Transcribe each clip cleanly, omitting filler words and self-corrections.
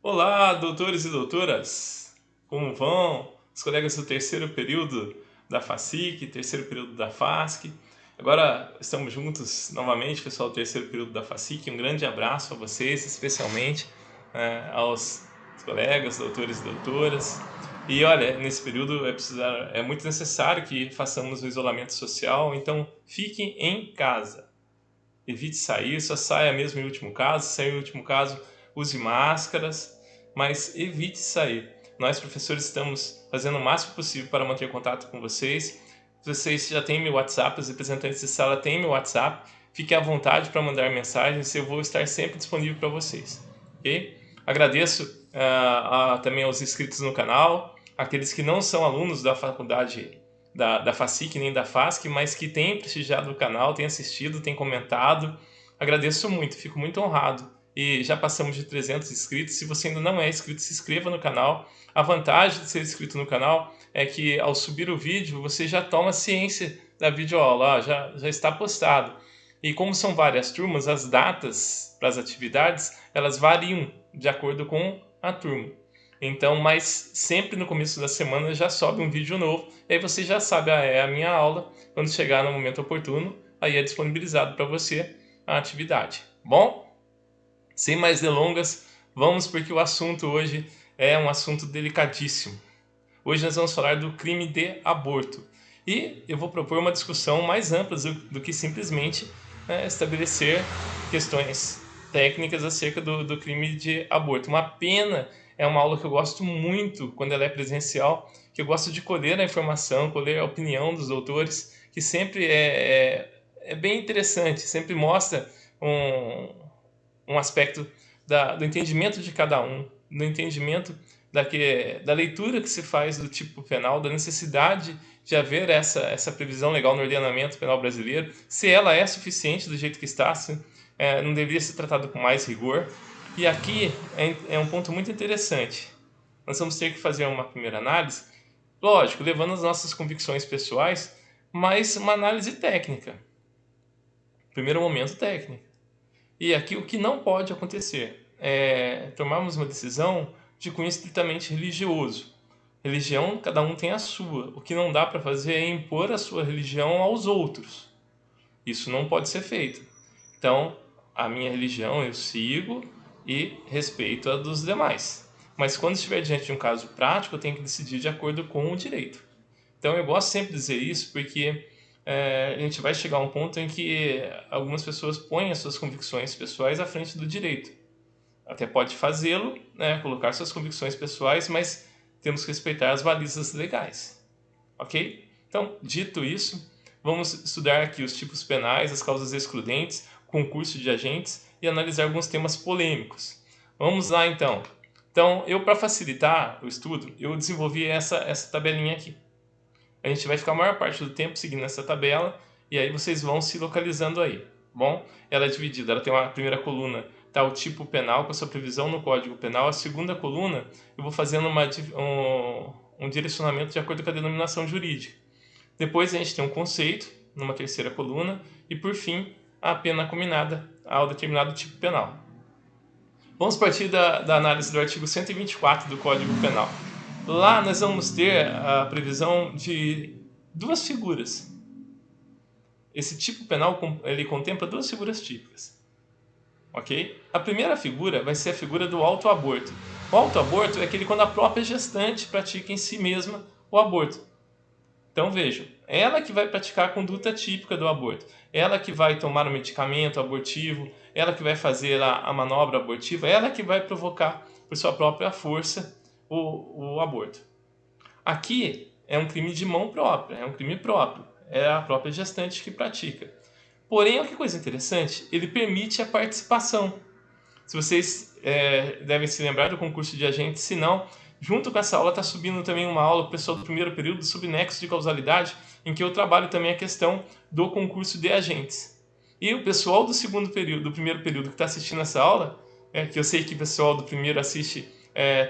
Olá, doutores e doutoras! Como vão? Os colegas do terceiro período da FACIC, terceiro período da FASC. Agora estamos juntos novamente, pessoal do terceiro período da FACIC. Um grande abraço a vocês, especialmente aos colegas, doutores e doutoras. E olha, nesse período é muito necessário que façamos o isolamento social, então fiquem em casa. Evite sair, só saia mesmo em último caso. Se sair em último caso, use máscaras, mas evite sair. Nós, professores, estamos fazendo o máximo possível para manter contato com vocês. Vocês já têm meu WhatsApp, os representantes de sala têm meu WhatsApp. Fiquem à vontade para mandar mensagens, eu vou estar sempre disponível para vocês. Ok? Agradeço também aos inscritos no canal, aqueles que não são alunos da faculdade da FACIC nem da FASC, mas que têm prestigiado o canal, têm assistido, têm comentado. Agradeço muito, fico muito honrado. E já passamos de 300 inscritos. Se você ainda não é inscrito, se inscreva no canal. A vantagem de ser inscrito no canal é que ao subir o vídeo, você já toma ciência da videoaula, já está postado. E como são várias turmas, as datas para as atividades, elas variam de acordo com a turma. Então, mas sempre no começo da semana já sobe um vídeo novo, e aí você já sabe, é a minha aula, quando chegar no momento oportuno, aí é disponibilizado para você a atividade. Bom, sem mais delongas, vamos porque o assunto hoje é um assunto delicadíssimo. Hoje nós vamos falar do crime de aborto. E eu vou propor uma discussão mais ampla do que simplesmente estabelecer questões técnicas acerca do crime de aborto. Uma pena, é uma aula que eu gosto muito quando ela é presencial, que eu gosto de colher a informação, colher a opinião dos doutores, que sempre é bem interessante, sempre mostra um aspecto do entendimento de cada um, do entendimento da leitura que se faz do tipo penal, da necessidade de haver essa previsão legal no ordenamento penal brasileiro, se ela é suficiente do jeito que está, não deveria ser tratado com mais rigor. E aqui é um ponto muito interessante. Nós vamos ter que fazer uma primeira análise, lógico, levando as nossas convicções pessoais, mas uma análise técnica. Primeiro momento técnico. E aqui o que não pode acontecer é tomarmos uma decisão de cunho estritamente religioso. Religião, cada um tem a sua. O que não dá para fazer é impor a sua religião aos outros. Isso não pode ser feito. Então, a minha religião eu sigo e respeito a dos demais. Mas quando estiver diante de um caso prático, eu tenho que decidir de acordo com o direito. Então, eu gosto sempre de dizer isso porque a gente vai chegar a um ponto em que algumas pessoas põem as suas convicções pessoais à frente do direito. Até pode fazê-lo, né, colocar suas convicções pessoais, mas temos que respeitar as balizas legais. Ok? Então, dito isso, vamos estudar aqui os tipos penais, as causas excludentes, concurso de agentes e analisar alguns temas polêmicos. Vamos lá, então. Então, para facilitar o estudo, eu desenvolvi essa tabelinha aqui. A gente vai ficar a maior parte do tempo seguindo essa tabela e aí vocês vão se localizando aí. Bom, ela é dividida, ela tem uma primeira coluna, tá o tipo penal com a sua previsão no Código Penal. A segunda coluna eu vou fazendo um direcionamento de acordo com a denominação jurídica. Depois a gente tem um conceito numa terceira coluna e por fim a pena combinada ao determinado tipo penal. Vamos partir da análise do artigo 124 do Código Penal. Lá nós vamos ter a previsão de duas figuras. Esse tipo penal ele contempla duas figuras típicas. Ok? A primeira figura vai ser a figura do autoaborto. O autoaborto é aquele quando a própria gestante pratica em si mesma o aborto. Então vejam, ela que vai praticar a conduta típica do aborto, ela que vai tomar o medicamento abortivo, ela que vai fazer a manobra abortiva, ela que vai provocar por sua própria força o aborto. Aqui é um crime de mão própria, é um crime próprio, é a própria gestante que pratica. Porém, olha que coisa interessante, ele permite a participação. Se vocês devem se lembrar do concurso de agentes, se não, junto com essa aula está subindo também uma aula para o pessoal do primeiro período sobre nexo de causalidade, em que eu trabalho também a questão do concurso de agentes. E o pessoal do segundo período, do primeiro período que está assistindo essa aula, que eu sei que o pessoal do primeiro assiste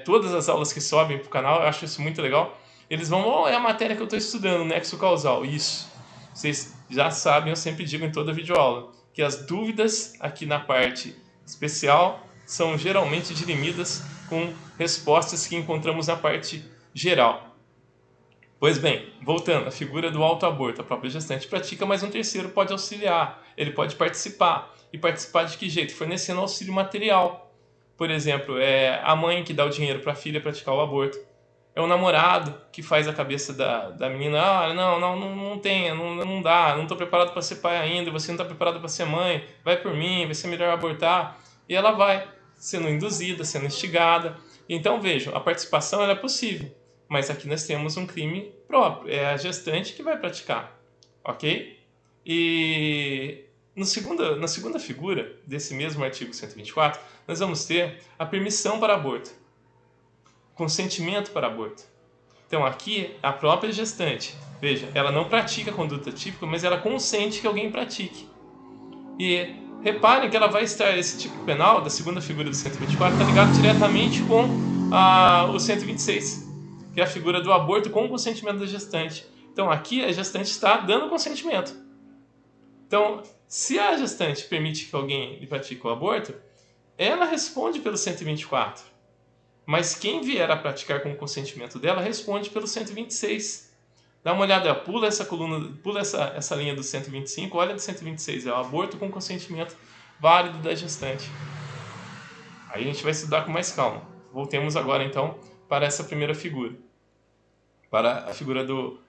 todas as aulas que sobem para o canal, eu acho isso muito legal, eles vão, é a matéria que eu estou estudando, nexo causal, isso. Vocês já sabem, eu sempre digo em toda videoaula, que as dúvidas aqui na parte especial são geralmente dirimidas com respostas que encontramos na parte geral. Pois bem, voltando, a figura do autoaborto, a própria gestante pratica, mas um terceiro pode auxiliar, ele pode participar. E participar de que jeito? Fornecendo auxílio material. Por exemplo, é a mãe que dá o dinheiro para a filha praticar o aborto. É o namorado que faz a cabeça da menina, não tem, não dá, não estou preparado para ser pai ainda, você não está preparado para ser mãe, vai por mim, vai ser melhor abortar. E ela vai sendo induzida, sendo instigada. Então vejam, a participação ela é possível, mas aqui nós temos um crime próprio, é a gestante que vai praticar, ok? E na segunda figura desse mesmo artigo 124, nós vamos ter a permissão para aborto, consentimento para aborto. Então aqui a própria gestante, veja, ela não pratica a conduta típica, mas ela consente que alguém pratique. E reparem que ela vai estar, esse tipo penal da segunda figura do 124 está ligado diretamente com o 126, que é a figura do aborto com o consentimento da gestante. Então aqui a gestante está dando consentimento. Então, se a gestante permite que alguém lhe pratique o aborto, ela responde pelo 124. Mas quem vier a praticar com o consentimento dela responde pelo 126. Dá uma olhada, pula essa coluna, pula essa linha do 125, olha do 126, é o aborto com consentimento válido da gestante. Aí a gente vai estudar com mais calma. Voltemos agora então para essa primeira figura, para a figura do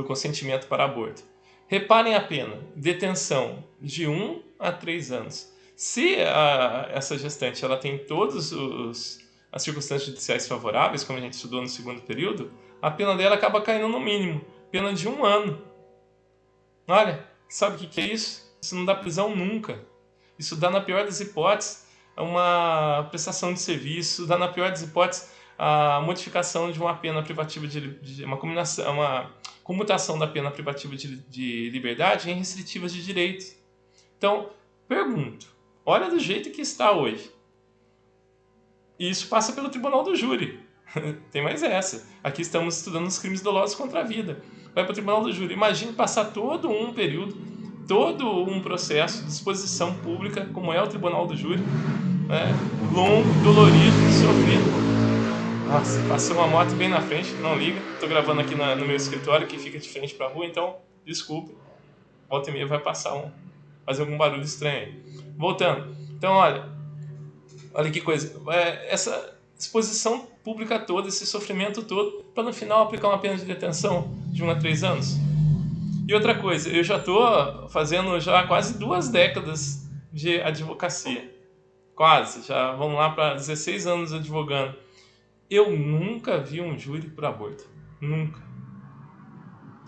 consentimento para aborto. Reparem a pena, detenção de 1 a 3 anos. Se essa gestante ela tem todas as circunstâncias judiciais favoráveis, como a gente estudou no segundo período, a pena dela acaba caindo no mínimo, pena de 1 ano. Olha, sabe o que é isso? Isso não dá prisão nunca. Isso dá, na pior das hipóteses, uma prestação de serviço, dá, na pior das hipóteses, a modificação de uma pena privativa uma comutação da pena privativa de liberdade em restritivas de direitos. Então, pergunto, olha do jeito que está hoje. E isso passa pelo tribunal do júri. Tem mais essa. Aqui estamos estudando os crimes dolosos contra a vida. Vai para o tribunal do júri. Imagine passar todo um período, todo um processo de exposição pública, como é o tribunal do júri, né? Longo, dolorido, sofrido. Nossa, passou uma moto bem na frente, não liga. Estou gravando aqui no meu escritório, que fica de frente para a rua, então, desculpe. Volta e meia vai fazer algum barulho estranho aí. Voltando. Então, olha que coisa. Essa exposição pública toda, esse sofrimento todo, para no final aplicar uma pena de detenção de 1 a 3 anos. E outra coisa, eu já estou fazendo já quase 2 décadas de advocacia. Quase, já vamos lá para 16 anos advogando. Eu nunca vi um júri por aborto. Nunca.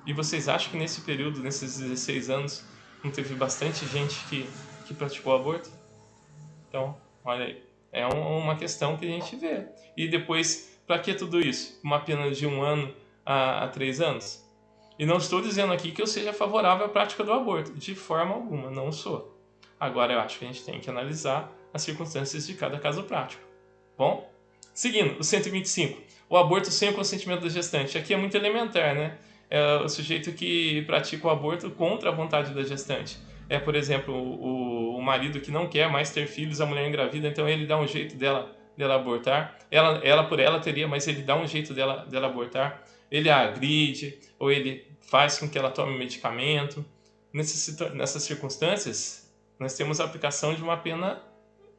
E vocês acham que nesse período, nesses 16 anos, não teve bastante gente que praticou aborto? Então, olha aí. É uma questão que a gente vê. E depois, para que tudo isso? Uma pena de 1 ano a 3 anos? E não estou dizendo aqui que eu seja favorável à prática do aborto. De forma alguma, não sou. Agora, eu acho que a gente tem que analisar as circunstâncias de cada caso prático. Bom? Seguindo, o 125. O aborto sem o consentimento da gestante. Aqui é muito elementar, né? É o sujeito que pratica o aborto contra a vontade da gestante. É, por exemplo, o marido que não quer mais ter filhos, a mulher engravida, então ele dá um jeito dela abortar. Ela por ela teria, mas ele dá um jeito dela abortar. Ele a agride, ou ele faz com que ela tome medicamento. Nessas circunstâncias, nós temos a aplicação de uma pena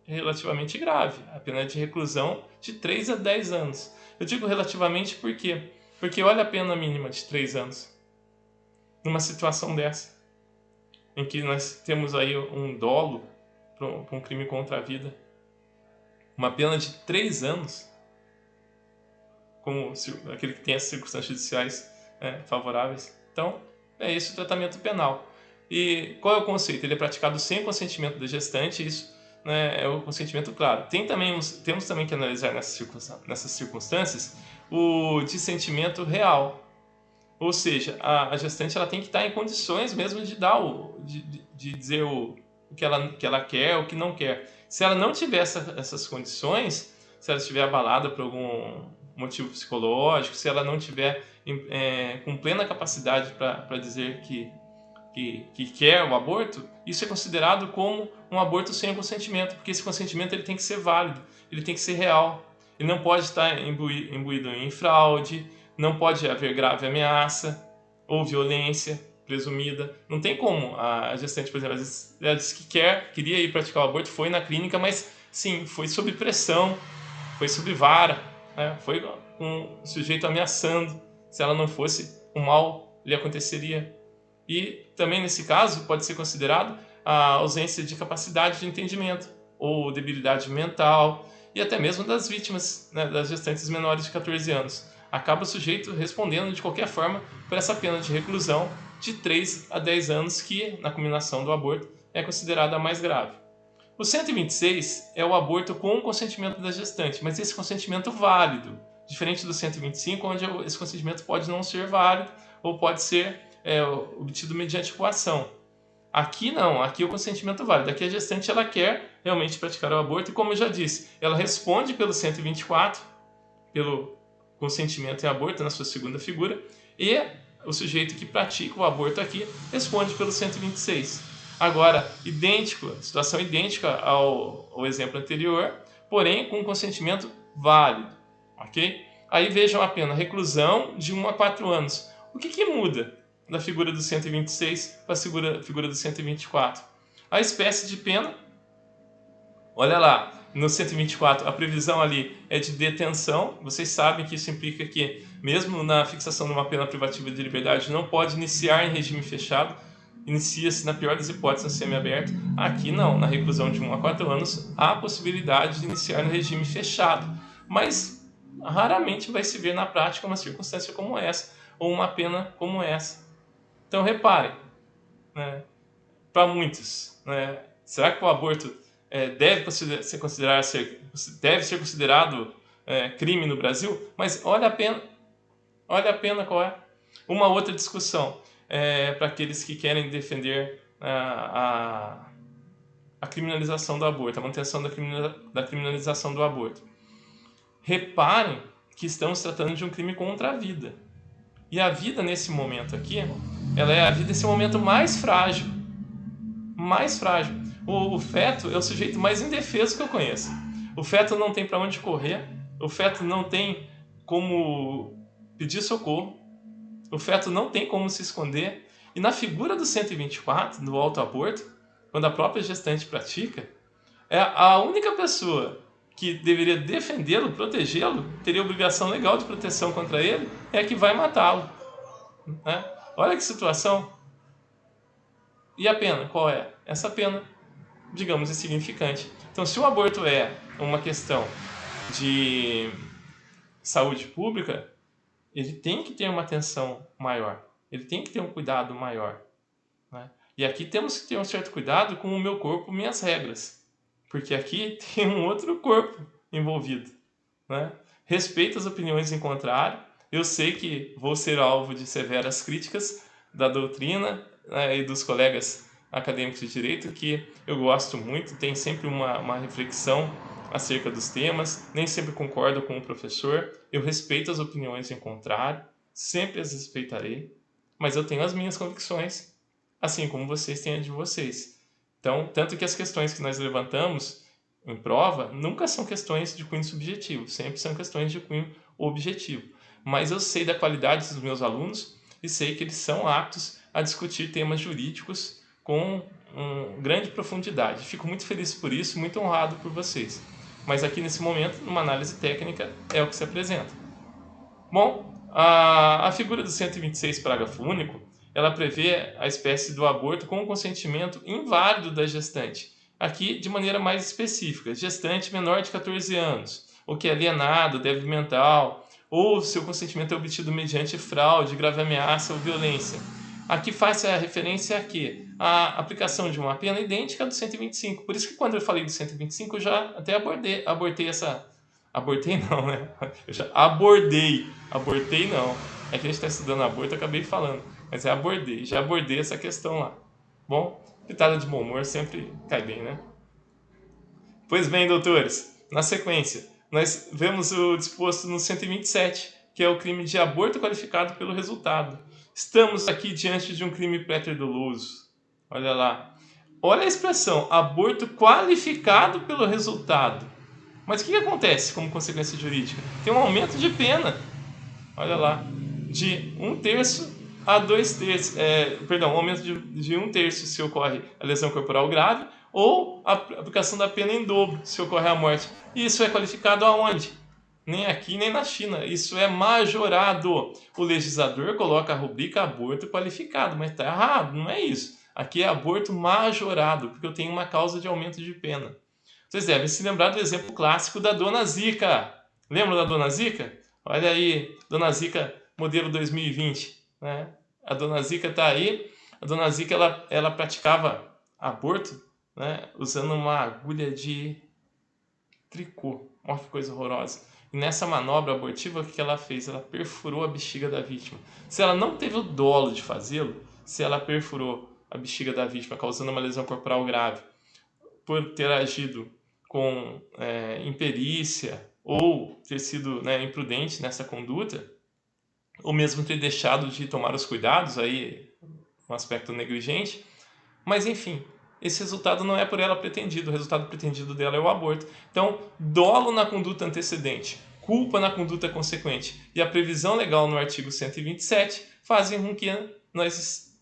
relativamente grave, a pena de reclusão de 3 a 10 anos. Eu digo relativamente por quê? Porque olha a pena mínima de 3 anos. Numa situação dessa, em que nós temos aí um dolo para um crime contra a vida. Uma pena de 3 anos, como aquele que tem as circunstâncias judiciais favoráveis. Então, é esse o tratamento penal. E qual é o conceito? Ele é praticado sem consentimento da gestante, isso, né, é o consentimento claro. Temos também que analisar nessas circunstâncias o dissentimento real. Ou seja, a gestante ela tem que estar em condições mesmo de dar de dizer o que ela quer, o que não quer. Se ela não tiver essas condições, se ela estiver abalada por algum motivo psicológico, se ela não tiver com plena capacidade para dizer que quer o aborto, isso é considerado como um aborto sem consentimento, porque esse consentimento ele tem que ser válido, ele tem que ser real. ele não pode estar imbuído em fraude, não pode haver grave ameaça ou violência presumida. Não tem como a gestante, por exemplo, às vezes ela disse que queria ir praticar o aborto, foi na clínica, mas sim, foi sob pressão, foi sob vara, né? Foi com o sujeito ameaçando. Se ela não fosse, o mal lhe aconteceria. E também nesse caso pode ser considerado a ausência de capacidade de entendimento ou debilidade mental, e até mesmo das vítimas, né, das gestantes menores de 14 anos. Acaba o sujeito respondendo de qualquer forma por essa pena de reclusão de 3 a 10 anos, que na combinação do aborto é considerada a mais grave. O 126 é o aborto com o consentimento da gestante, mas esse consentimento válido, diferente do 125, onde esse consentimento pode não ser válido ou pode ser obtido mediante coação. Aqui não, aqui o consentimento válido. Aqui a gestante ela quer realmente praticar o aborto e, como eu já disse, ela responde pelo 124, pelo consentimento em aborto na sua segunda figura, e o sujeito que pratica o aborto aqui responde pelo 126. Agora, situação idêntica ao exemplo anterior, porém com consentimento válido, ok? Aí vejam a pena, reclusão de 1 a 4 anos. O que muda da figura do 126 para a figura do 124? A espécie de pena, olha lá, no 124 a previsão ali é de detenção. Vocês sabem que isso implica que, mesmo na fixação de uma pena privativa de liberdade, não pode iniciar em regime fechado, inicia-se na pior das hipóteses no semiaberto. Aqui não, na reclusão de 1 a 4 anos há a possibilidade de iniciar no regime fechado, mas raramente vai se ver na prática uma circunstância como essa ou uma pena como essa. Então reparem, né, para muitos, né, será que o aborto deve ser considerado crime no Brasil? Mas olha a pena qual é. Uma outra discussão para aqueles que querem defender a criminalização do aborto, a manutenção da criminalização do aborto. Reparem que estamos tratando de um crime contra a vida. E a vida nesse momento aqui, ela é a vida nesse momento mais frágil. Mais frágil. O feto é o sujeito mais indefeso que eu conheço. O feto não tem para onde correr, o feto não tem como pedir socorro, o feto não tem como se esconder. E na figura do 124, do autoaborto, quando a própria gestante pratica, a única pessoa que deveria defendê-lo, protegê-lo, teria obrigação legal de proteção contra ele, é a que vai matá-lo. Né? Olha que situação. E a pena, qual é? Essa pena, digamos, insignificante. Então, se o aborto é uma questão de saúde pública, ele tem que ter uma atenção maior, ele tem que ter um cuidado maior. Né? E aqui temos que ter um certo cuidado com o meu corpo, minhas regras. Porque aqui tem um outro corpo envolvido. Né? Respeito as opiniões em contrário. Eu sei que vou ser alvo de severas críticas da doutrina, né, e dos colegas acadêmicos de direito, que eu gosto muito, tem sempre uma reflexão acerca dos temas, nem sempre concordo com o professor, eu respeito as opiniões em contrário, sempre as respeitarei, mas eu tenho as minhas convicções, assim como vocês têm as de vocês. Então, tanto que as questões que nós levantamos em prova nunca são questões de cunho subjetivo, sempre são questões de cunho objetivo. Mas eu sei da qualidade dos meus alunos e sei que eles são aptos a discutir temas jurídicos com grande profundidade. Fico muito feliz por isso, muito honrado por vocês. Mas aqui nesse momento, numa análise técnica, é o que se apresenta. Bom, a figura do 126, parágrafo único, ela prevê a espécie do aborto com o consentimento inválido da gestante. Aqui, de maneira mais específica, gestante menor de 14 anos, ou que é alienado, débil mental, ou seu consentimento é obtido mediante fraude, grave ameaça ou violência. Aqui faz a referência a quê? A aplicação de uma pena idêntica à do 125. Por isso que quando eu falei do 125, eu já até abortei essa... Abortei não, né? Eu já abordei. Abortei não. É que a gente está estudando aborto, eu acabei falando. Mas já abordei essa questão lá. Bom, pitada de bom humor sempre cai bem, né? Pois bem, doutores, na sequência, nós vemos o disposto no 127, que é o crime de aborto qualificado pelo resultado. Estamos aqui diante de um crime préter-doloso. Olha lá. Olha a expressão, aborto qualificado pelo resultado. Mas o que acontece como consequência jurídica? Tem um aumento de pena, olha lá, de 1/3 a 2/3, perdão, um aumento de 1/3 se ocorre a lesão corporal grave, ou a aplicação da pena em dobro se ocorre a morte. E isso é qualificado aonde? Nem aqui nem na China, isso é majorado. O legislador coloca a rubrica aborto qualificado, mas está errado, não é isso. Aqui é aborto majorado, porque eu tenho uma causa de aumento de pena. Vocês devem se lembrar do exemplo clássico da Dona Zica. Lembram da Dona Zica? Olha aí, Dona Zica modelo 2020. Né? A Dona Zica está aí. A Dona Zica ela praticava aborto, né, usando uma agulha de tricô. Olha que coisa horrorosa. E nessa manobra abortiva, o que ela fez? Ela perfurou a bexiga da vítima. Se ela não teve o dolo de fazê-lo, se ela perfurou a bexiga da vítima, causando uma lesão corporal grave, por ter agido com imperícia ou ter sido, né, imprudente nessa conduta, ou mesmo ter deixado de tomar os cuidados, aí um aspecto negligente, mas enfim, esse resultado não é por ela pretendido, o resultado pretendido dela é o aborto. Então, dolo na conduta antecedente, culpa na conduta consequente e a previsão legal no artigo 127 fazem com que nós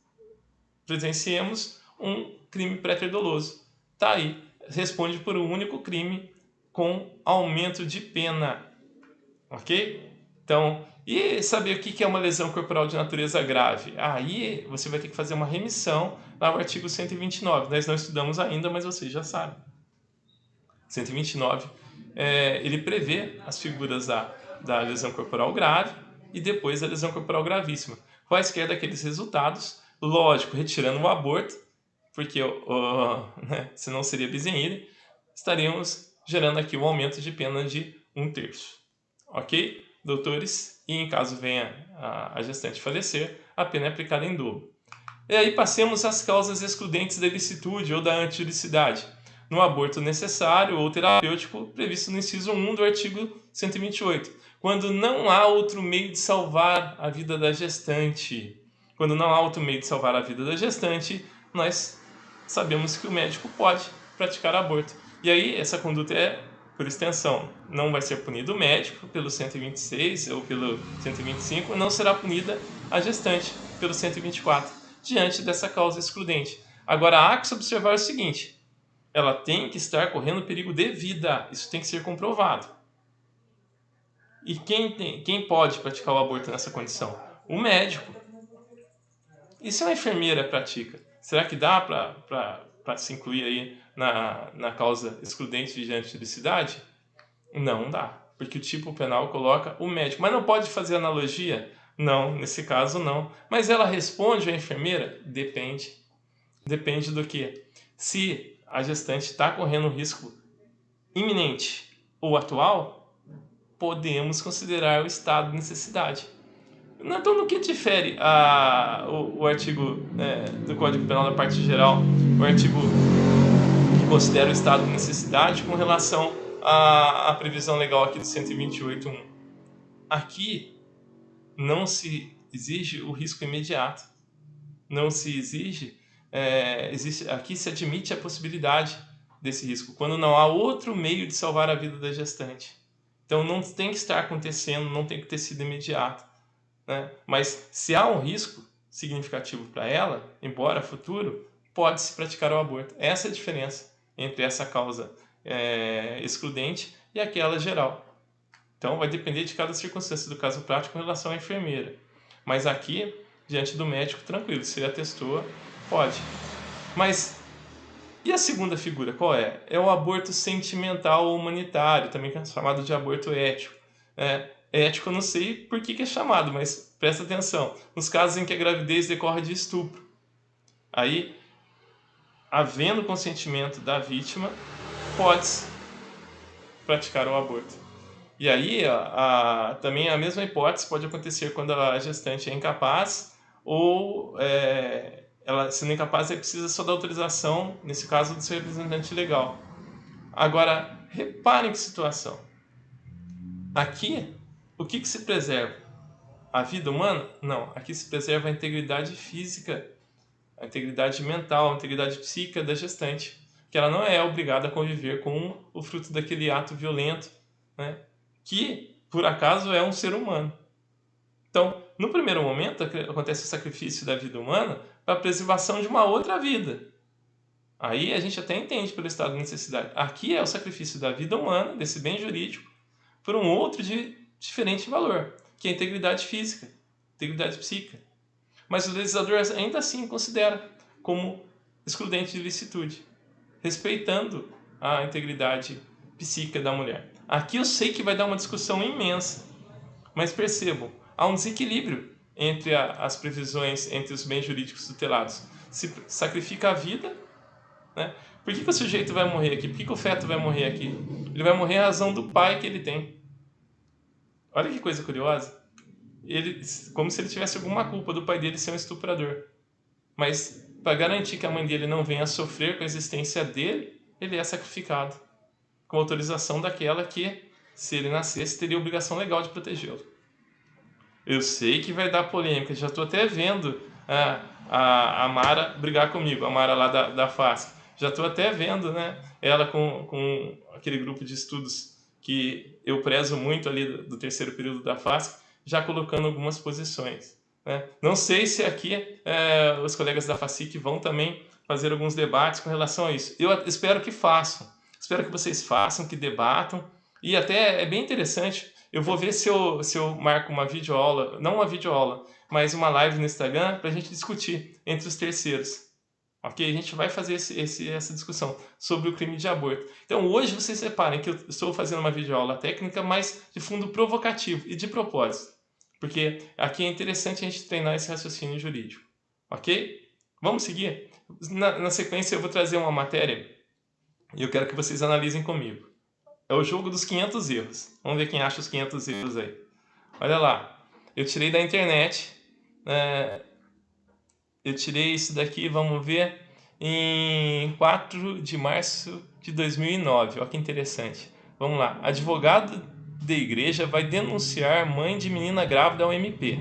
presenciemos um crime pré-doloso. Tá aí, responde por um único crime com aumento de pena, ok? Então, e saber o que é uma lesão corporal de natureza grave? Aí você vai ter que fazer uma remissão lá no artigo 129. Nós não estudamos ainda, mas vocês já sabem. 129, ele prevê as figuras da lesão corporal grave e depois da lesão corporal gravíssima. Quaisquer daqueles resultados, lógico, retirando o aborto, porque né, senão seria bis in idem, estaríamos gerando aqui um aumento de pena de 1/3. Ok, doutores? E em caso venha a gestante falecer, a pena é aplicada em dobro. E aí passemos às causas excludentes da ilicitude ou da antilicidade. No aborto necessário ou terapêutico, previsto no inciso 1 do artigo 128. Quando não há outro meio de salvar a vida da gestante. Quando não há outro meio de salvar a vida da gestante, nós sabemos que o médico pode praticar aborto. E aí, essa conduta por extensão, não vai ser punido o médico pelo 126 ou pelo 125, não será punida a gestante pelo 124, diante dessa causa excludente. Agora, há que se observar o seguinte, ela tem que estar correndo perigo de vida, isso tem que ser comprovado. E quem pode praticar o aborto nessa condição? O médico. E se uma enfermeira pratica? Será que dá para se incluir aí na causa excludente de antilicidade? Não dá, porque o tipo penal coloca o médico. Mas não pode fazer analogia? Não, nesse caso não. Mas ela responde à enfermeira? Depende. Depende do que? Se a gestante está correndo risco iminente ou atual, podemos considerar o estado de necessidade. Então, no que difere o artigo do Código Penal da parte geral, o artigo que considera o estado de necessidade com relação à previsão legal aqui do 128.1? Aqui não se exige o risco imediato, não se exige, aqui se admite a possibilidade desse risco, quando não há outro meio de salvar a vida da gestante. Então, não tem que estar acontecendo, não tem que ter sido imediato. Né? Mas se há um risco significativo para ela, embora futuro, pode-se praticar o aborto. Essa é a diferença entre essa causa excludente e aquela geral. Então vai depender de cada circunstância do caso prático em relação à enfermeira. Mas aqui, diante do médico, tranquilo, se ele atestou, pode. Mas e a segunda figura, qual é? É o aborto sentimental ou humanitário, também chamado de aborto ético. Ético eu não sei por que é chamado, mas presta atenção. Nos casos em que a gravidez decorre de estupro. Aí, havendo consentimento da vítima, pode-se praticar o aborto. E aí, também a mesma hipótese pode acontecer quando a gestante é incapaz ou ela, sendo incapaz, precisa só da autorização, nesse caso, do seu representante legal. Agora, reparem que situação. Aqui, o que se preserva? A vida humana? Não. Aqui se preserva a integridade física, a integridade mental, a integridade psíquica da gestante. que ela não é obrigada a conviver com o fruto daquele ato violento, né? Que, por acaso, é um ser humano. Então, no primeiro momento, acontece o sacrifício da vida humana para a preservação de uma outra vida. Aí a gente até entende pelo estado de necessidade. Aqui é o sacrifício da vida humana, desse bem jurídico, por um outro de diferente valor, que é a integridade física, integridade psíquica. Mas o legislador ainda assim considera como excludente de licitude, respeitando a integridade psíquica da mulher. Aqui eu sei que vai dar uma discussão imensa, mas percebam, há um desequilíbrio entre as previsões entre os bens jurídicos tutelados. Se sacrifica a vida, né? Por que o sujeito vai morrer aqui? Por que o feto vai morrer aqui? Ele vai morrer à razão do pai que ele tem. Olha que coisa curiosa. Ele, como se ele tivesse alguma culpa do pai dele ser um estuprador. Mas, para garantir que a mãe dele não venha a sofrer com a existência dele, ele é sacrificado, com autorização daquela que, se ele nascesse, teria obrigação legal de protegê-lo. Eu sei que vai dar polêmica, já estou até vendo a Mara brigar comigo, a Mara lá da FASC. Já estou até vendo, né, ela com aquele grupo de estudos que eu prezo muito ali do terceiro período da FASC, já colocando algumas posições. Né? Não sei se aqui os colegas da FACIC vão também fazer alguns debates com relação a isso. Eu espero que façam. Espero que vocês façam, que debatam. E até é bem interessante. Eu vou ver se eu marco uma videoaula, não uma videoaula, mas uma live no Instagram para a gente discutir entre os terceiros. Ok? A gente vai fazer essa discussão sobre o crime de aborto. Então hoje vocês reparem que eu estou fazendo uma videoaula técnica, mas de fundo provocativo e de propósito. Porque aqui é interessante a gente treinar esse raciocínio jurídico. Ok? Vamos seguir? Na sequência eu vou trazer uma matéria e eu quero que vocês analisem comigo. É o jogo dos 500 erros. Vamos ver quem acha os 500 erros aí. Olha lá. Eu tirei da internet. Eu tirei isso daqui, vamos ver, em 4 de março de 2009. Olha que interessante. Vamos lá. Advogado de igreja vai denunciar mãe de menina grávida ao MP.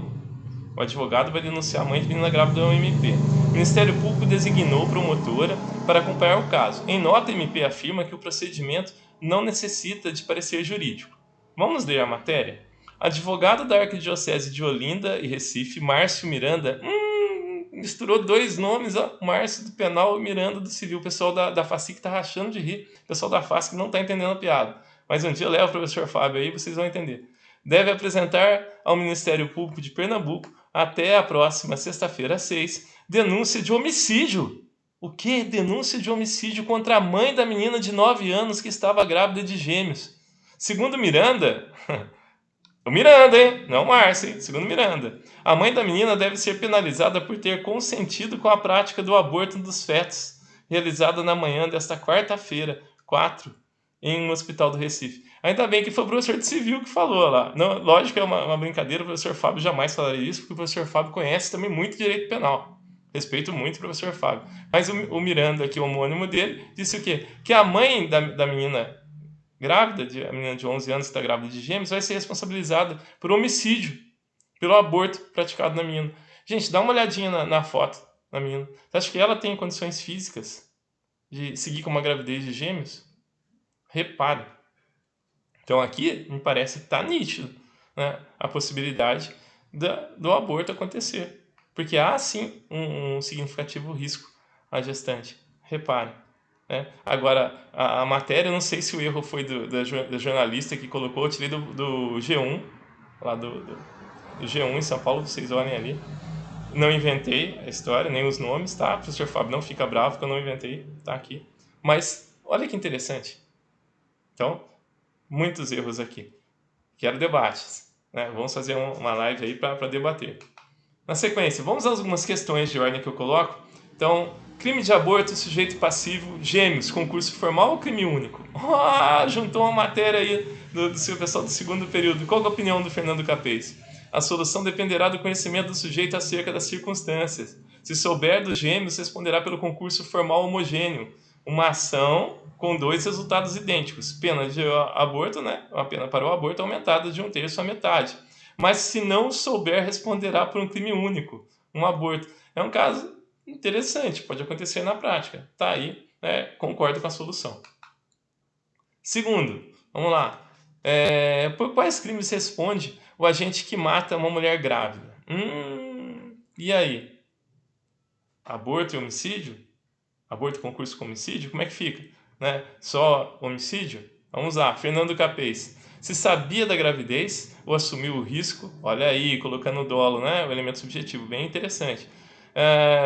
O advogado vai denunciar a mãe de menina grávida ao MP. O Ministério Público designou promotora para acompanhar o caso. Em nota, a MP afirma que o procedimento não necessita de parecer jurídico. Vamos ler a matéria? Advogado da Arquidiocese de Olinda e Recife, Márcio Miranda... misturou dois nomes, ó, Márcio do Penal e Miranda do Civil. O pessoal da FACIC está rachando de rir. O pessoal da FACIC não está entendendo a piada. Mas um dia eu levo o professor Fábio aí e vocês vão entender. Deve apresentar ao Ministério Público de Pernambuco, até a próxima sexta-feira, 6, denúncia de homicídio. O quê? Denúncia de homicídio contra a mãe da menina de 9 anos que estava grávida de gêmeos. Segundo Miranda... O Miranda, hein? Não o Márcio, hein? Segundo Miranda. A mãe da menina deve ser penalizada por ter consentido com a prática do aborto dos fetos, realizada na manhã desta quarta-feira, 4, em um hospital do Recife. Ainda bem que foi o professor de civil que falou lá. Não, lógico que é uma brincadeira, o professor Fábio jamais falaria isso, porque o professor Fábio conhece também muito direito penal. Respeito muito o professor Fábio. Mas o Miranda, aqui, o homônimo dele, disse o quê? Que a mãe da menina grávida, a menina de 11 anos que está grávida de gêmeos, vai ser responsabilizada por homicídio, pelo aborto praticado na menina. Gente, dá uma olhadinha na foto da menina. Você acha que ela tem condições físicas de seguir com uma gravidez de gêmeos? Repare. Então aqui me parece que está nítido, né, a possibilidade do aborto acontecer. Porque há sim um significativo risco à gestante. Repare. Agora, a matéria, eu não sei se o erro foi da jornalista que colocou, eu tirei do G1, lá do G1 em São Paulo, vocês olhem ali. Não inventei a história, nem os nomes, tá? O professor Fábio não fica bravo que eu não inventei, tá aqui. Mas, olha que interessante. Então, muitos erros aqui. Quero debates, né? Vamos fazer uma live aí para debater. Na sequência, vamos a algumas questões de ordem que eu coloco. Então, crime de aborto, sujeito passivo, gêmeos, concurso formal ou crime único? Juntou uma matéria aí do seu pessoal do segundo período. Qual é a opinião do Fernando Capês? A solução dependerá do conhecimento do sujeito acerca das circunstâncias. Se souber dos gêmeos, responderá pelo concurso formal homogêneo. Uma ação com 2 resultados idênticos. Pena de aborto, né? Uma pena para o aborto aumentada de 1/3 à metade. Mas se não souber, responderá por um crime único, um aborto. É um caso interessante, pode acontecer na prática. Tá aí né, concordo com a solução. Segundo, vamos lá. Por quais crimes responde o agente que mata uma mulher grávida? E aí? Aborto e homicídio? Aborto, concurso com homicídio? Como é que fica? Né? Só homicídio? Vamos lá, Fernando Capês. Se sabia da gravidez ou assumiu o risco? Olha aí, colocando o dolo, né? O elemento subjetivo, bem interessante.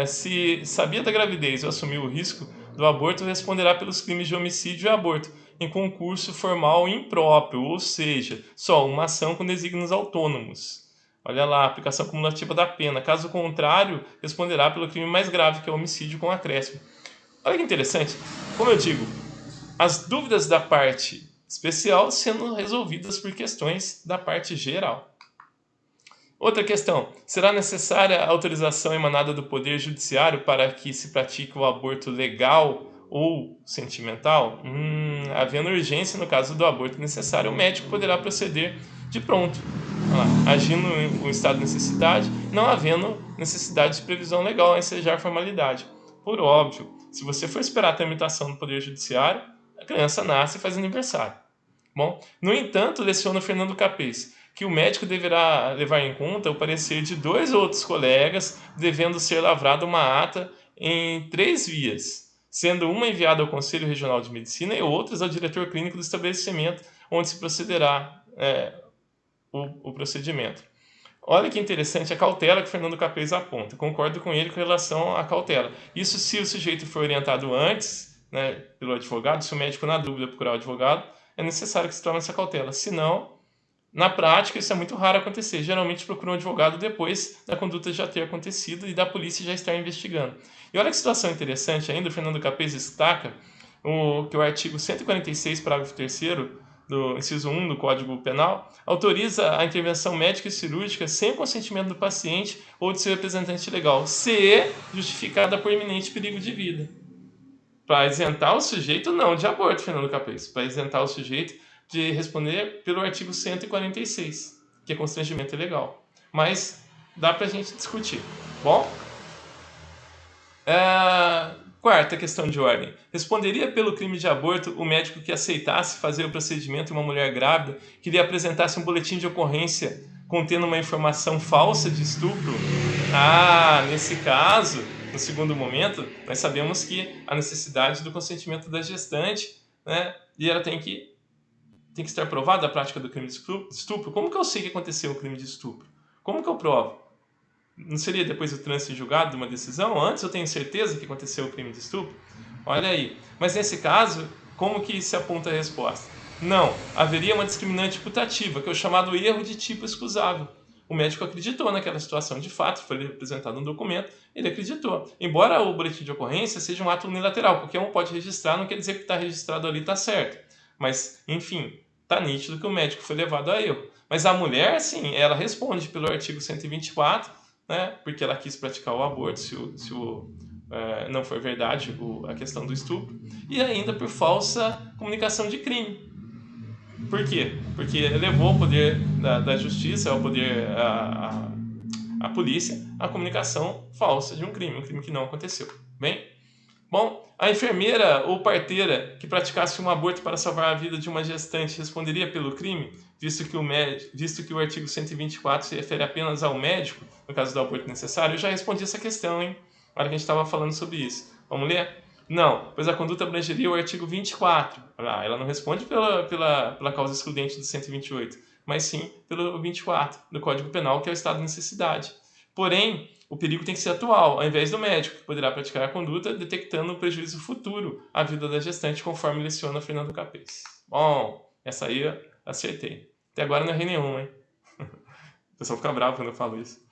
Se sabia da gravidez ou assumiu o risco do aborto, responderá pelos crimes de homicídio e aborto, em concurso formal impróprio, ou seja, só uma ação com desígnios autônomos. Olha lá, aplicação cumulativa da pena. Caso contrário, responderá pelo crime mais grave, que é o homicídio com acréscimo. Olha que interessante. Como eu digo, as dúvidas da parte especial sendo resolvidas por questões da parte geral. Outra questão: será necessária a autorização emanada do Poder Judiciário para que se pratique o aborto legal ou sentimental? Havendo urgência no caso do aborto necessário, o médico poderá proceder de pronto, agindo em estado de necessidade, não havendo necessidade de previsão legal a ensejar formalidade. Por óbvio, se você for esperar a tramitação do Poder Judiciário, a criança nasce e faz aniversário. Bom, no entanto, leciona Fernando Capês que o médico deverá levar em conta o parecer de 2 outros colegas, devendo ser lavrada uma ata em 3 vias, sendo uma enviada ao Conselho Regional de Medicina e outras ao diretor clínico do estabelecimento onde se procederá o procedimento. Olha que interessante a cautela que Fernando Capês aponta. Concordo com ele com relação à cautela. Isso se o sujeito for orientado antes, né, pelo advogado, se o médico na dúvida procurar o advogado, é necessário que se tome essa cautela. Senão, na prática, isso é muito raro acontecer. Geralmente procuram um advogado depois da conduta já ter acontecido e da polícia já estar investigando. E olha que situação interessante ainda, o Fernando Capês destaca que o artigo 146, parágrafo 3º, do inciso 1 do Código Penal, autoriza a intervenção médica e cirúrgica sem o consentimento do paciente ou de seu representante legal, se justificada por iminente perigo de vida. Para isentar o sujeito, não de aborto, Fernando Capês, para isentar o sujeito de responder pelo artigo 146, que é constrangimento ilegal. Mas dá para a gente discutir. Bom? Quarta questão de ordem. Responderia pelo crime de aborto o médico que aceitasse fazer o procedimento em uma mulher grávida que lhe apresentasse um boletim de ocorrência contendo uma informação falsa de estupro? Nesse caso, no segundo momento, nós sabemos que a necessidade do consentimento da gestante, né, e ela tem que estar provada a prática do crime de estupro. Como que eu sei que aconteceu o crime de estupro? Como que eu provo? Não seria depois do trânsito julgado de uma decisão? Antes eu tenho certeza que aconteceu o crime de estupro? Olha aí. Mas nesse caso, como que se aponta a resposta? Não, haveria uma discriminante putativa, que é o chamado erro de tipo excusável. O médico acreditou naquela situação de fato, foi apresentado um documento, ele acreditou. Embora o boletim de ocorrência seja um ato unilateral, qualquer um pode registrar, não quer dizer que está registrado ali está certo. Mas, enfim, está nítido que o médico foi levado a erro. Mas a mulher, sim, ela responde pelo artigo 124, né, porque ela quis praticar o aborto, não for verdade a questão do estupro, e ainda por falsa comunicação de crime. Por quê? Porque levou ao poder da justiça, ao poder a polícia, a comunicação falsa de um crime que não aconteceu. Bem? Bom, a enfermeira ou parteira que praticasse um aborto para salvar a vida de uma gestante responderia pelo crime, visto que o artigo 124 se refere apenas ao médico, no caso do aborto necessário? Eu já respondi essa questão, hein? Na hora que a gente estava falando sobre isso. Vamos ler? Não, pois a conduta abrangeria o artigo 24. Ela não responde pela causa excludente do 128, mas sim pelo 24 do Código Penal, que é o estado de necessidade. Porém, o perigo tem que ser atual, ao invés do médico, que poderá praticar a conduta detectando um prejuízo futuro à vida da gestante, conforme leciona Fernando Capês. Bom, essa aí eu acertei. Até agora não errei nenhuma, hein? O pessoal fica bravo quando eu falo isso.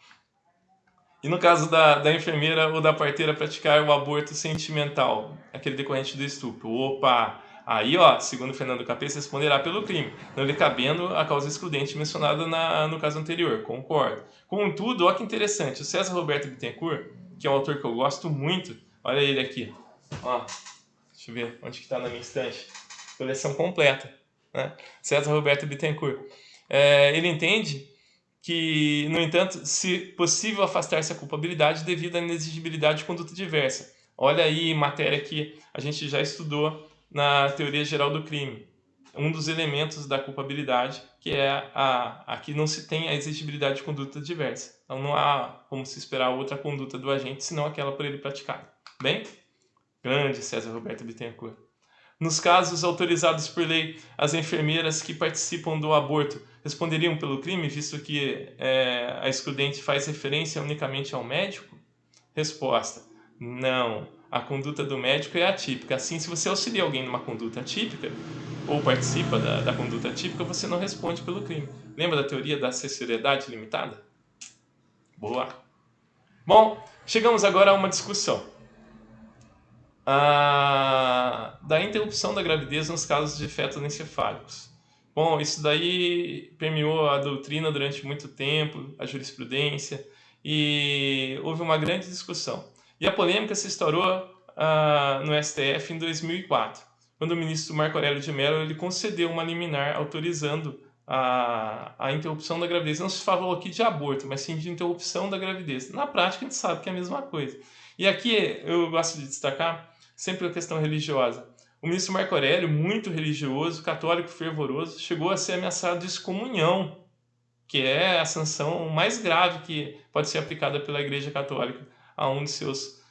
E no caso da enfermeira ou da parteira praticar o aborto sentimental, aquele decorrente do estupro? Opa! Aí, segundo Fernando Capês, responderá pelo crime, não lhe cabendo a causa excludente mencionada no caso anterior. Concordo. Contudo, olha que interessante, o César Roberto Bittencourt, que é um autor que eu gosto muito, olha ele aqui. Deixa eu ver onde que está na minha estante. Coleção completa, né? César Roberto Bittencourt. Ele entende que, no entanto, se possível afastar-se a culpabilidade devido à inexigibilidade de conduta diversa. Olha aí matéria que a gente já estudou na teoria geral do crime. Um dos elementos da culpabilidade, que é a que não se tem a exigibilidade de conduta diversa. Então não há como se esperar outra conduta do agente, senão aquela por ele praticada. Bem? Grande César Roberto Bittencourt. Nos casos autorizados por lei, as enfermeiras que participam do aborto responderiam pelo crime, visto que a excludente faz referência unicamente ao médico? Resposta: não. A conduta do médico é atípica. Assim, se você auxilia alguém numa conduta atípica, ou participa da conduta atípica, você não responde pelo crime. Lembra da teoria da acessoriedade limitada? Boa! Bom, chegamos agora a uma discussão da interrupção da gravidez nos casos de fetos encefálicos. Bom, isso daí permeou a doutrina durante muito tempo, a jurisprudência, e houve uma grande discussão. E a polêmica se estourou no STF em 2004, quando o ministro Marco Aurélio de Mello ele concedeu uma liminar autorizando a interrupção da gravidez. Não se falou aqui de aborto, mas sim de interrupção da gravidez. Na prática, a gente sabe que é a mesma coisa. E aqui eu gosto de destacar sempre a questão religiosa. O ministro Marco Aurélio, muito religioso, católico fervoroso, chegou a ser ameaçado de excomunhão, que é a sanção mais grave que pode ser aplicada pela Igreja Católica a um de seus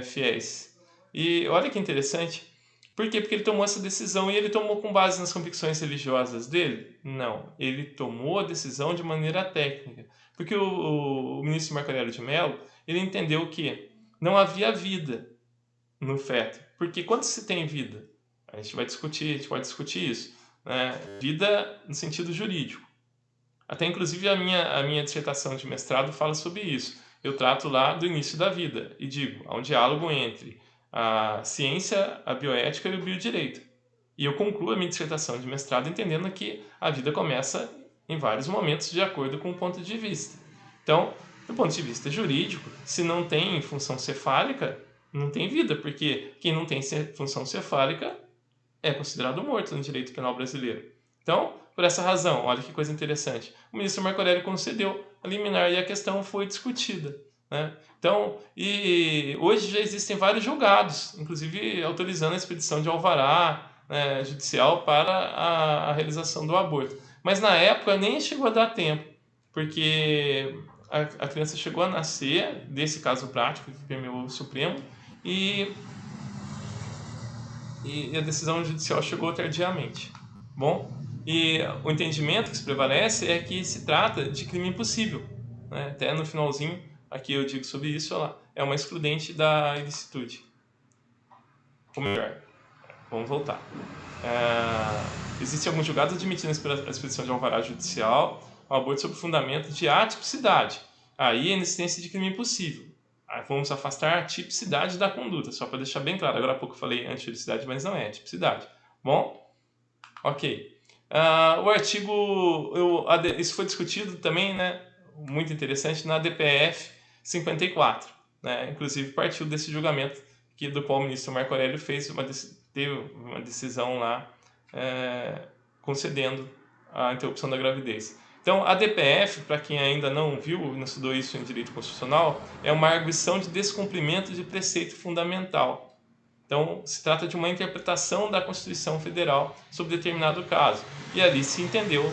fiéis. E olha que interessante. Por quê? Porque ele tomou essa decisão e ele tomou com base nas convicções religiosas dele? Não. Ele tomou a decisão de maneira técnica. Porque o ministro Marco Aurélio de Mello, ele entendeu que não havia vida no feto. Porque quando se tem vida, a gente pode discutir isso, né? Vida no sentido jurídico. Até inclusive a minha dissertação de mestrado fala sobre isso. Eu trato lá do início da vida e digo, há um diálogo entre a ciência, a bioética e o biodireito. E eu concluo a minha dissertação de mestrado entendendo que a vida começa em vários momentos de acordo com o ponto de vista. Então, do ponto de vista jurídico, se não tem função cefálica, não tem vida, porque quem não tem função cefálica é considerado morto no direito penal brasileiro. Então, por essa razão, olha que coisa interessante, o ministro Marco Aurélio concedeu a liminar e a questão foi discutida. Né? Então, e hoje já existem vários julgados, inclusive autorizando a expedição de alvará judicial para a realização do aborto. Mas na época nem chegou a dar tempo, porque a criança chegou a nascer, desse caso prático que permeou o Supremo, e a decisão judicial chegou tardiamente. Bom, e o entendimento que se prevalece é que se trata de crime impossível. Né? Até no finalzinho, aqui eu digo sobre isso, olha lá, é uma excludente da ilicitude. Ou melhor, vamos voltar. Existem alguns julgados admitindo a expedição de alvará judicial ao aborto sob fundamento de atipicidade. Aí a inexistência de crime impossível. Aí vamos afastar a tipicidade da conduta, só para deixar bem claro. Agora há pouco eu falei antitipicidade, mas não é tipicidade. Bom, ok. O artigo, isso foi discutido também, né, muito interessante, na DPF 54. Né, inclusive partiu desse julgamento do qual o ministro Marco Aurélio teve uma decisão lá concedendo a interrupção da gravidez. Então, a DPF, para quem ainda não viu, não estudou isso em direito constitucional, é uma arguição de descumprimento de preceito fundamental. Então, se trata de uma interpretação da Constituição Federal sobre determinado caso. E ali se entendeu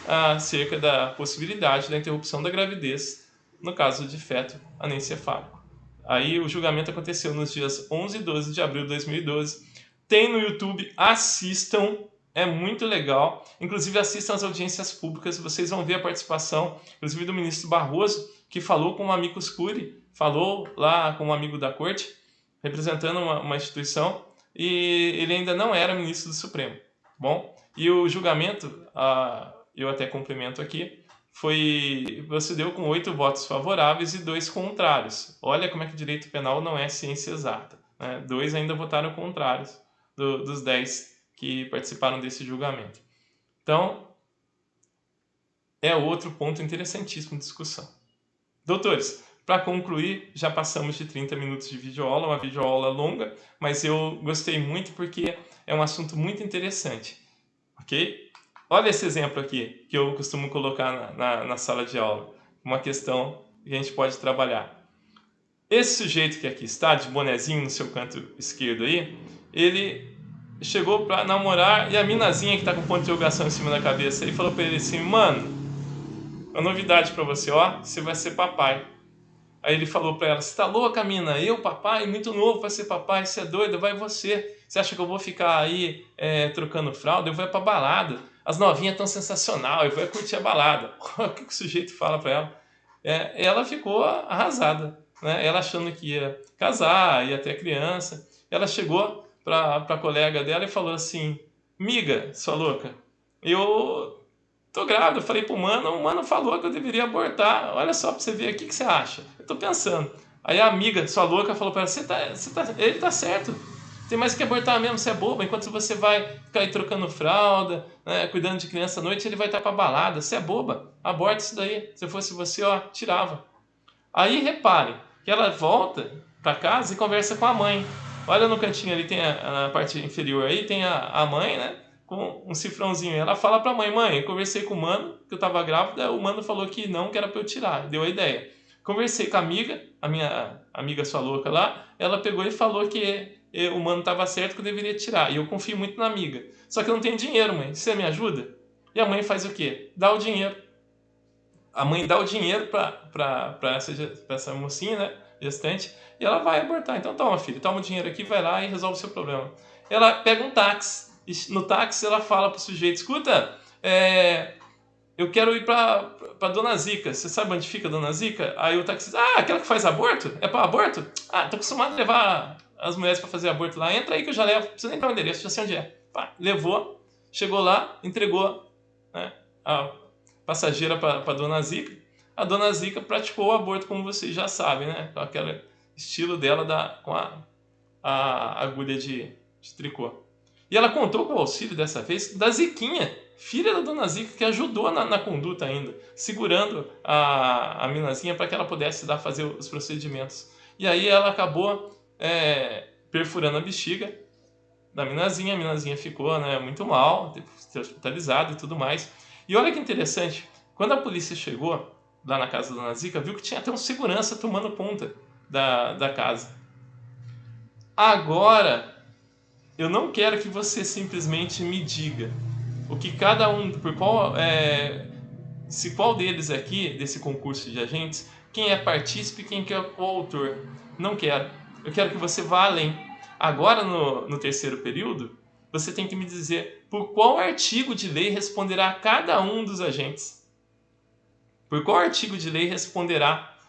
acerca da possibilidade da interrupção da gravidez no caso de feto anencefálico. Aí o julgamento aconteceu nos dias 11 e 12 de abril de 2012. Tem no YouTube, assistam. É muito legal. Inclusive, assistam as audiências públicas. Vocês vão ver a participação, inclusive, do ministro Barroso, que falou com o amicus curiae, falou lá com um amigo da corte, representando uma instituição, e ele ainda não era ministro do Supremo. Bom, e o julgamento, eu até complemento aqui, procedeu com 8 votos favoráveis e 2 contrários. Olha como é que o direito penal não é ciência exata. Né? 2 ainda votaram contrários dos 10 que participaram desse julgamento. Então, é outro ponto interessantíssimo de discussão. Doutores, para concluir, já passamos de 30 minutos de videoaula, uma videoaula longa, mas eu gostei muito porque é um assunto muito interessante. Ok? Olha esse exemplo aqui, que eu costumo colocar na sala de aula. Uma questão que a gente pode trabalhar. Esse sujeito que aqui está, de bonezinho no seu canto esquerdo aí, ele chegou pra namorar e a minazinha que tá com ponto de interrogação em cima da cabeça aí falou pra ele assim: mano, uma novidade pra você, ó, você vai ser papai. Aí ele falou pra ela: você tá louca, mina? Eu, papai, muito novo pra ser papai, você é doida, vai você. Você acha que eu vou ficar aí trocando fralda? Eu vou pra balada. As novinhas tão sensacional, eu vou curtir a balada. O que o sujeito fala pra ela? Ela ficou arrasada, né? Ela achando que ia casar, ia ter criança. Ela chegou pra colega dela e falou assim: miga, sua louca, eu tô grávida. Eu falei pro mano, o mano falou que eu deveria abortar. Olha só pra você ver aqui, o que você acha? Eu tô pensando. Aí a amiga, sua louca, falou pra ela: ele tá certo. Tem mais que abortar mesmo, você é boba. Enquanto você vai ficar aí trocando fralda, né, cuidando de criança à noite, ele vai estar pra balada. Você é boba. Aborta isso daí. Se eu fosse você, ó, tirava. Aí repare que ela volta pra casa e conversa com a mãe. Olha no cantinho ali, tem na parte inferior aí, tem a mãe, né? Com um cifrãozinho. Ela fala pra mãe: mãe, eu conversei com o mano, que eu tava grávida, o mano falou que não, que era pra eu tirar. Deu a ideia. Conversei com a amiga, a minha amiga sua louca lá, ela pegou e falou que o mano tava certo, que eu deveria tirar. E eu confio muito na amiga. Só que eu não tenho dinheiro, mãe. Você me ajuda? E a mãe faz o quê? Dá o dinheiro. A mãe dá o dinheiro pra essa mocinha, né, gestante, e ela vai abortar. Então toma, filho, toma o dinheiro aqui, vai lá e resolve o seu problema. Ela pega um táxi, e no táxi ela fala pro sujeito: escuta, eu quero ir pra Dona Zica. Você sabe onde fica Dona Zica? Aí o taxista: ah, aquela que faz aborto? É pra aborto? Ah, tô acostumado a levar as mulheres pra fazer aborto lá. Entra aí que eu já levo, não precisa nem dar o endereço, já sei onde é. Pá, levou, chegou lá, entregou, né, a passageira para Dona Zica. A Dona Zica praticou o aborto, como vocês já sabem, né? Com aquele estilo dela com a agulha de tricô. E ela contou com o auxílio, dessa vez, da Ziquinha, filha da Dona Zica, que ajudou na conduta ainda, segurando a minazinha para que ela pudesse fazer os procedimentos. E aí ela acabou perfurando a bexiga da minazinha. A minazinha ficou, né, muito mal, teve que ser hospitalizada e tudo mais. E olha que interessante, quando a polícia chegou lá na casa da Dona Zica, viu que tinha até um segurança tomando conta da casa. Agora, eu não quero que você simplesmente me diga o que cada um, se qual deles aqui, desse concurso de agentes, quem é partícipe e quem é o autor. Não quero. Eu quero que você vá além. Agora, no terceiro período, você tem que me dizer por qual artigo de lei responderá cada um dos agentes. Por qual artigo de lei responderá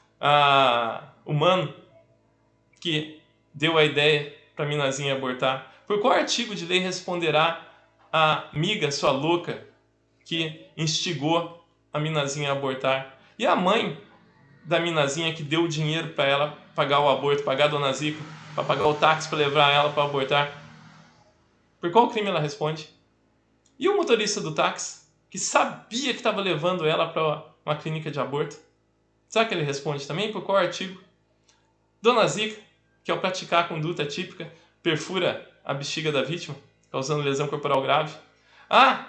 o mano que deu a ideia para a minazinha abortar? Por qual artigo de lei responderá a amiga, sua louca, que instigou a minazinha a abortar? E a mãe da minazinha que deu o dinheiro para ela pagar o aborto, pagar a Dona Zica, para pagar o táxi para levar ela para abortar? Por qual crime ela responde? E o motorista do táxi, que sabia que estava levando ela para uma clínica de aborto? Será que ele responde também? Por qual artigo? Dona Zica, que ao praticar a conduta típica, perfura a bexiga da vítima, causando lesão corporal grave. Ah,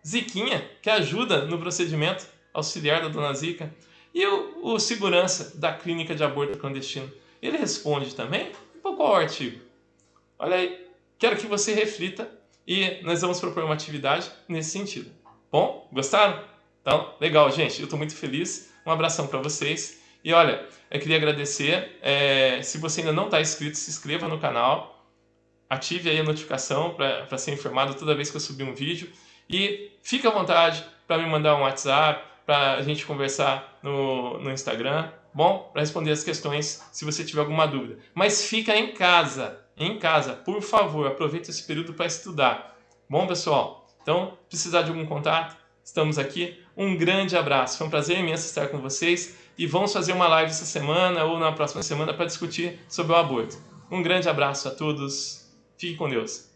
Ziquinha, que ajuda no procedimento, auxiliar da Dona Zica. E o segurança da clínica de aborto clandestino, ele responde também? Por qual artigo? Olha aí, quero que você reflita e nós vamos propor uma atividade nesse sentido. Bom, gostaram? Então, legal, gente, eu estou muito feliz. Um abração para vocês. E olha, eu queria agradecer, se você ainda não está inscrito, se inscreva no canal, ative aí a notificação para ser informado toda vez que eu subir um vídeo. E fique à vontade para me mandar um WhatsApp, para a gente conversar no Instagram, bom? Para responder as questões se você tiver alguma dúvida. Mas fica em casa, por favor, aproveite esse período para estudar. Bom, pessoal? Então, precisar de algum contato, estamos aqui. Um grande abraço, foi um prazer imenso estar com vocês e vamos fazer uma live essa semana ou na próxima semana para discutir sobre o aborto. Um grande abraço a todos, fique com Deus.